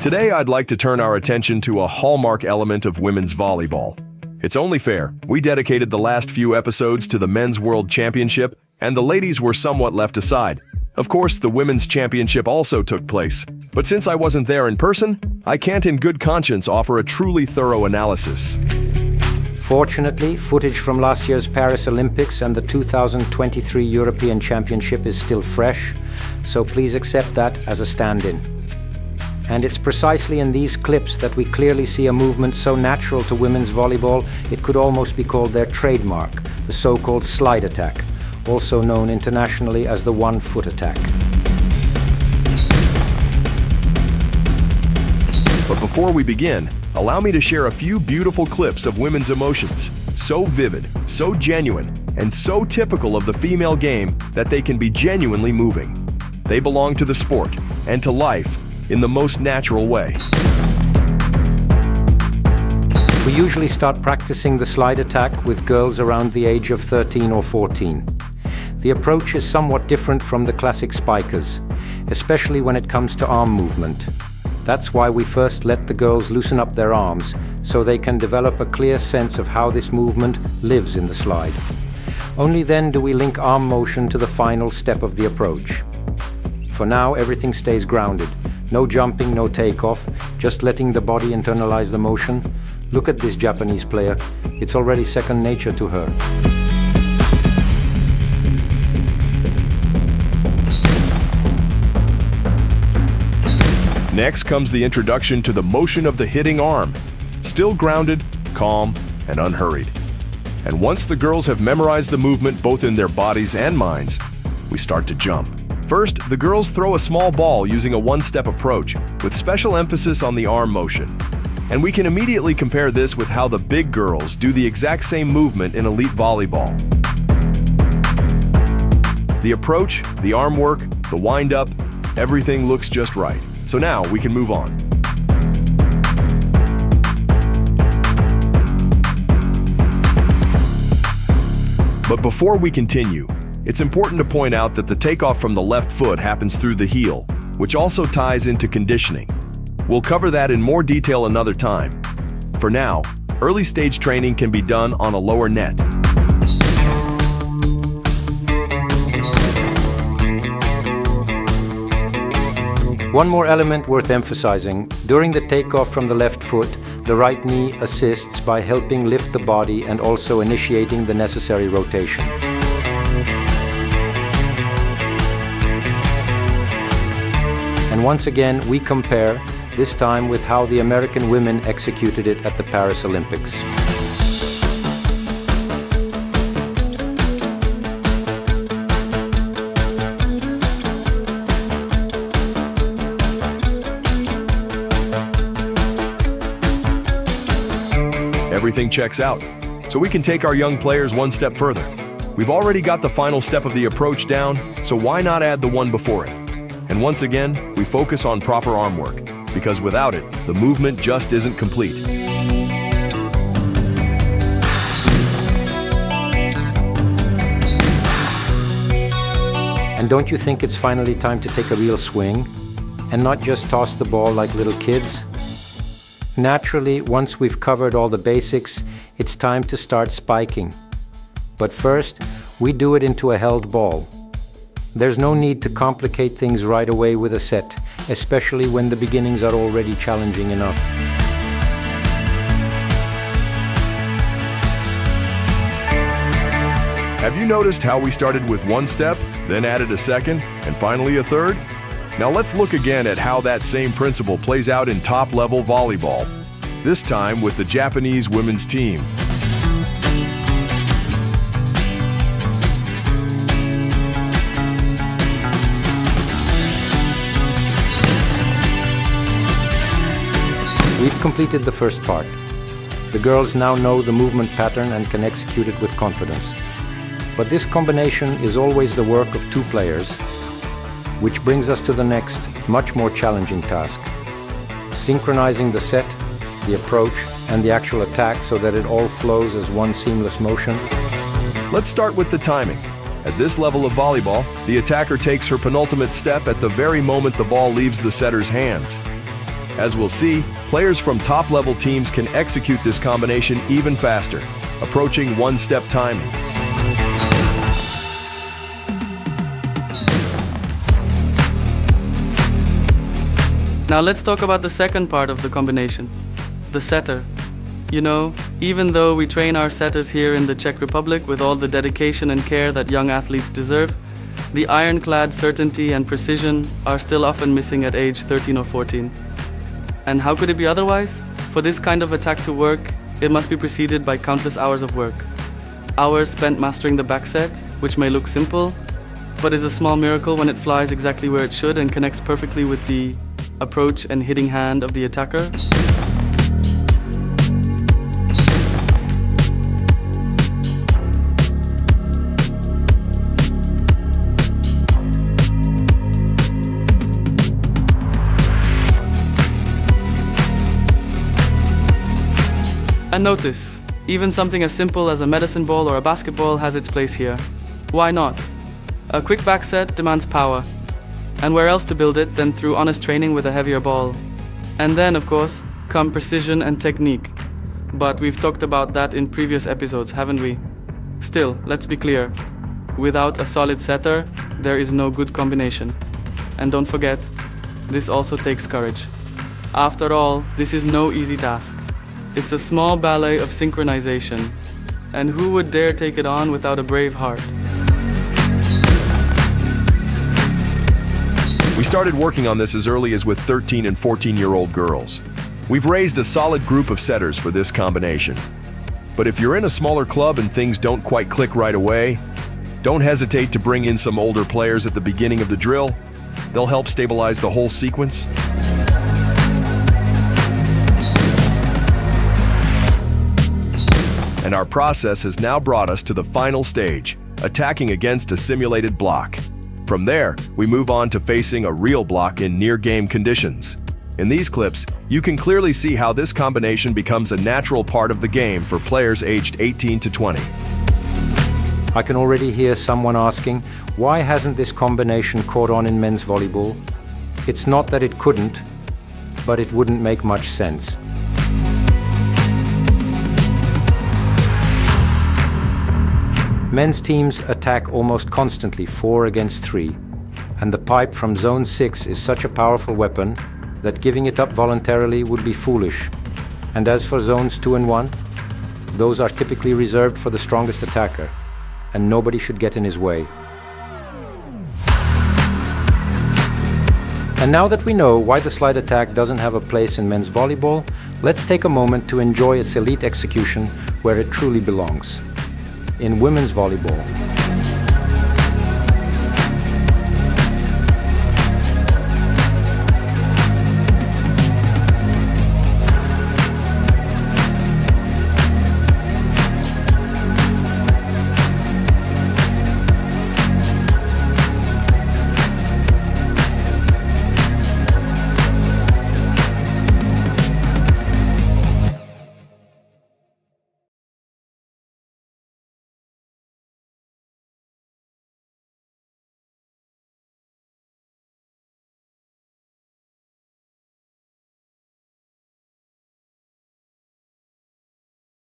Today, I'd like to turn our attention to a hallmark element of women's volleyball. It's only fair. We dedicated the last few episodes to the Men's World Championship, and the ladies were somewhat left aside. Of course, the Women's Championship also took place, but since I wasn't there in person, I can't in good conscience offer a truly thorough analysis. Fortunately, footage from last year's Paris Olympics and the 2023 European Championship is still fresh, so please accept that as a stand-in. And it's precisely in these clips that we clearly see a movement so natural to women's volleyball, it could almost be called their trademark, the so-called slide attack, also known internationally as the one-foot attack. But before we begin, allow me to share a few beautiful clips of women's emotions, so vivid, so genuine, and so typical of the female game that they can be genuinely moving. They belong to the sport and to life in the most natural way. We usually start practicing the slide attack with girls around the age of 13 or 14. The approach is somewhat different from the classic spikers, especially when it comes to arm movement. That's why we first let the girls loosen up their arms, so they can develop a clear sense of how this movement lives in the slide. Only then do we link arm motion to the final step of the approach. For now, everything stays grounded. No jumping, no takeoff, just letting the body internalize the motion. Look at this Japanese player. It's already second nature to her. Next comes the introduction to the motion of the hitting arm. Still grounded, calm, and unhurried. And once the girls have memorized the movement both in their bodies and minds, we start to jump. First, the girls throw a small ball using a one-step approach, with special emphasis on the arm motion. And we can immediately compare this with how the big girls do the exact same movement in elite volleyball. The approach, the arm work, the wind-up, everything looks just right. So now we can move on. But before we continue, it's important to point out that the takeoff from the left foot happens through the heel, which also ties into conditioning. We'll cover that in more detail another time. For now, early stage training can be done on a lower net. One more element worth emphasizing. During the takeoff from the left foot, the right knee assists by helping lift the body and also initiating the necessary rotation. And once again, we compare, this time with how the American women executed it at the Paris Olympics. Everything checks out, so we can take our young players one step further. We've already got the final step of the approach down, so why not add the one before it? And once again, we focus on proper arm work, because without it, the movement just isn't complete. And don't you think it's finally time to take a real swing and not just toss the ball like little kids? Naturally, once we've covered all the basics, it's time to start spiking. But first, we do it into a held ball. There's no need to complicate things right away with a set, especially when the beginnings are already challenging enough. Have you noticed how we started with one step, then added a second, and finally a third? Now let's look again at how that same principle plays out in top-level volleyball, this time with the Japanese women's team. We've completed the first part. The girls now know the movement pattern and can execute it with confidence. But this combination is always the work of two players, which brings us to the next, much more challenging task. Synchronizing the set, the approach, and the actual attack so that it all flows as one seamless motion. Let's start with the timing. At this level of volleyball, the attacker takes her penultimate step at the very moment the ball leaves the setter's hands. As we'll see, players from top-level teams can execute this combination even faster, approaching one-step timing. Now let's talk about the second part of the combination, the setter. You know, even though we train our setters here in the Czech Republic with all the dedication and care that young athletes deserve, the ironclad certainty and precision are still often missing at age 13 or 14. And how could it be otherwise? For this kind of attack to work, it must be preceded by countless hours of work. Hours spent mastering the back set, which may look simple, but is a small miracle when it flies exactly where it should and connects perfectly with the approach and hitting hand of the attacker. And notice, even something as simple as a medicine ball or a basketball has its place here. Why not? A quick back set demands power. And where else to build it than through honest training with a heavier ball? And then, of course, come precision and technique. But we've talked about that in previous episodes, haven't we? Still, let's be clear. Without a solid setter, there is no good combination. And don't forget, this also takes courage. After all, this is no easy task. It's a small ballet of synchronization. And who would dare take it on without a brave heart? We started working on this as early as with 13 and 14-year-old girls. We've raised a solid group of setters for this combination. But if you're in a smaller club and things don't quite click right away, don't hesitate to bring in some older players at the beginning of the drill. They'll help stabilize the whole sequence. And our process has now brought us to the final stage, attacking against a simulated block. From there, we move on to facing a real block in near-game conditions. In these clips, you can clearly see how this combination becomes a natural part of the game for players aged 18 to 20. I can already hear someone asking, why hasn't this combination caught on in men's volleyball? It's not that it couldn't, but it wouldn't make much sense. Men's teams attack almost constantly 4 against 3, and the pipe from zone 6 is such a powerful weapon that giving it up voluntarily would be foolish. And as for zones 2 and 1, those are typically reserved for the strongest attacker, and nobody should get in his way. And now that we know why the slide attack doesn't have a place in men's volleyball, let's take a moment to enjoy its elite execution where it truly belongs. In women's volleyball.